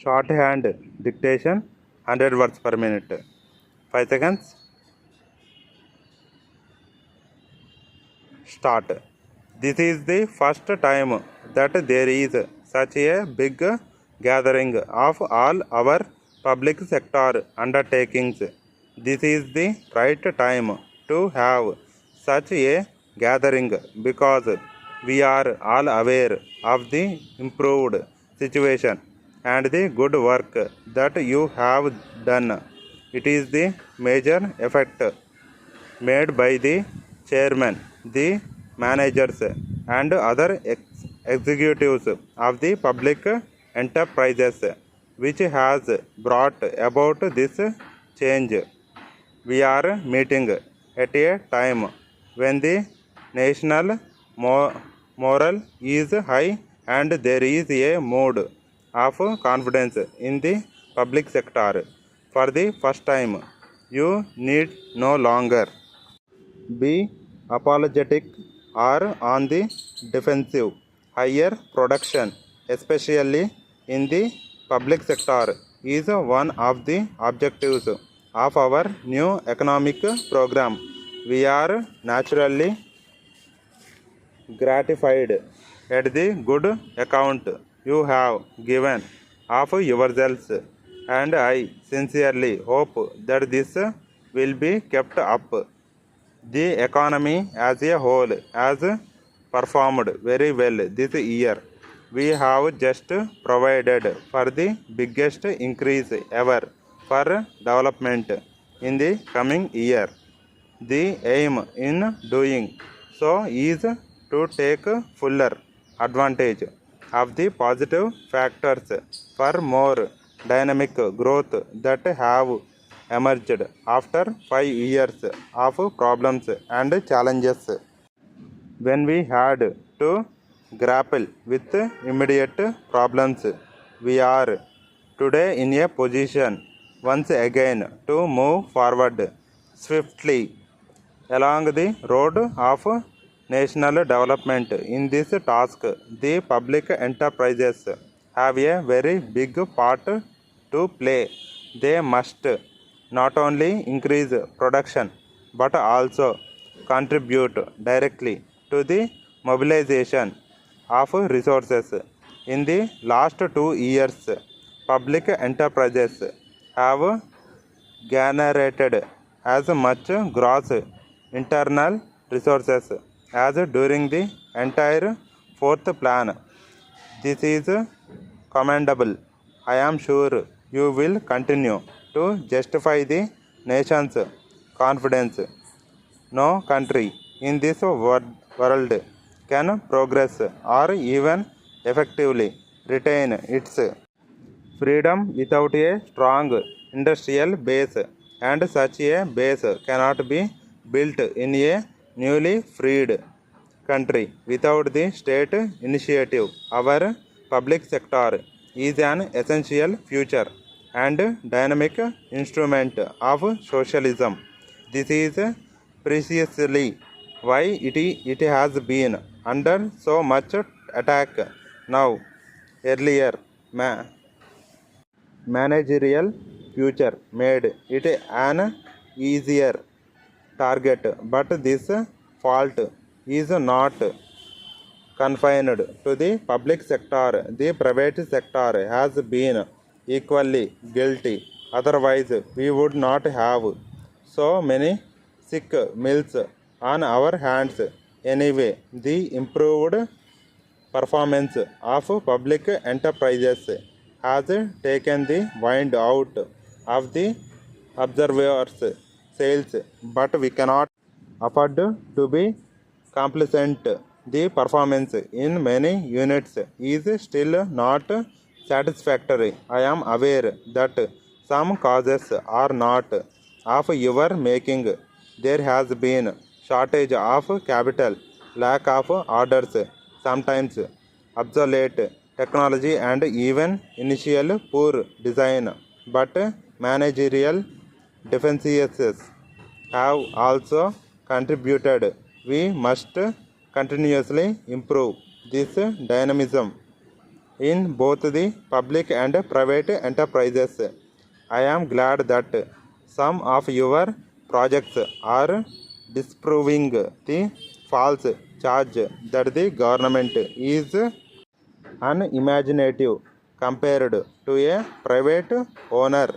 Shorthand dictation 100 words per minute. 5 seconds. Start. This is the first time that there is such a big gathering of all our public sector undertakings. This is the right time to have such a gathering because we are all aware of the improved situation and the good work that you have done. It is the major effect made by the chairman, the managers, and other executives of the public enterprises, which has brought about this change. We are meeting at a time when the national morale is high and there is a mood of confidence in the public sector. For the first time, you need no longer be apologetic or on the defensive. Higher production, especially in the public sector, is one of the objectives of our new economic program. We are naturally gratified at the good account you have given of yourselves, and I sincerely hope that this will be kept up. The economy as a whole has performed very well this year. We have just provided for the biggest increase ever for development in the coming year. The aim in doing so is to take fuller advantage of the positive factors for more dynamic growth that have emerged after 5 years of problems and challenges. When we had to grapple with immediate problems, we are today in a position once again to move forward swiftly along the road of national development. In this task, the public enterprises have a very big part to play. They must not only increase production but also contribute directly to the mobilization of resources. In the last 2 years, public enterprises have generated as much gross internal resources as during the entire fourth plan. This is commendable. I am sure you will continue to justify the nation's confidence. No country in this world can progress or even effectively retain its freedom without a strong industrial base, and such a base cannot be built in a newly freed country without the state initiative. Our public sector is an essential future and dynamic instrument of socialism. This is precisely why it has been under so much attack now. Earlier, managerial future made it an easier target, but this fault is not confined to the public sector. The private sector has been equally guilty. Otherwise, we would not have so many sick mills on our hands. Anyway, the improved performance of public enterprises has taken the wind out of the observers' sails, but we cannot afford to be complacent. The performance in many units is still not satisfactory. I am aware that some causes are not of your making. There has been shortage of capital, lack of orders, sometimes obsolete technology, and even initial poor design. But managerial deficiencies have also contributed. We must continuously improve this dynamism in both the public and private enterprises. I am glad that some of your projects are disproving the false charge that the government is unimaginative compared to a private owner.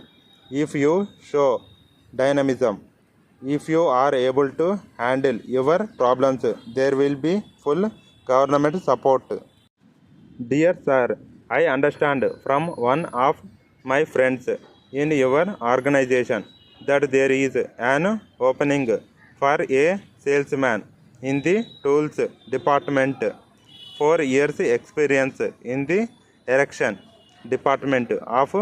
If you show dynamism, if you are able to handle your problems, there will be full government support. Dear sir, I understand from one of my friends in your organization that there is an opening for a salesman in the tools department. 4 years experience in the erection department of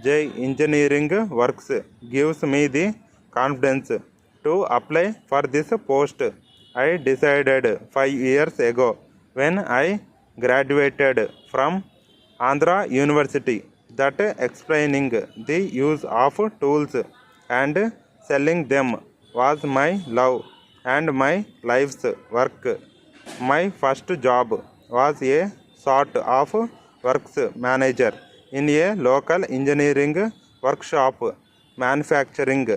J Engineering Works gives me the confidence to apply for this post. I decided 5 years ago when I graduated from Andhra University that explaining the use of tools and selling them was my love and my life's work. My first job was a sort of works manager in a local engineering workshop manufacturing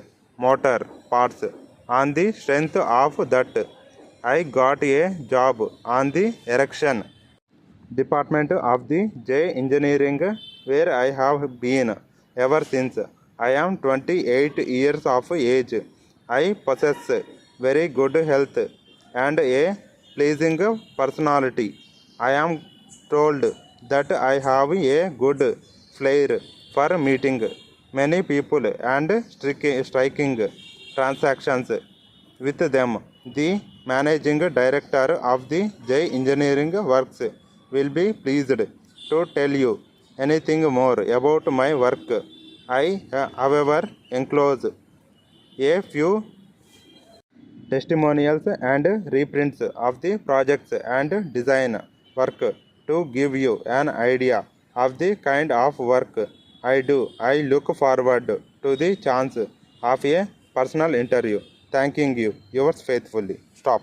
motor parts. On the strength of that, I got a job on the erection department of the J Engineering, where I have been ever since. I am 28 years of age. I possess very good health and a pleasing personality. I am told that I have a good flair for meeting many people and striking transactions with them. The managing director of the J Engineering Works will be pleased to tell you anything more about my work. I, however, enclose a few testimonials and reprints of the projects and design work to give you an idea of the kind of work I do. I look forward to the chance of a personal interview. Thanking you, yours faithfully. Stop.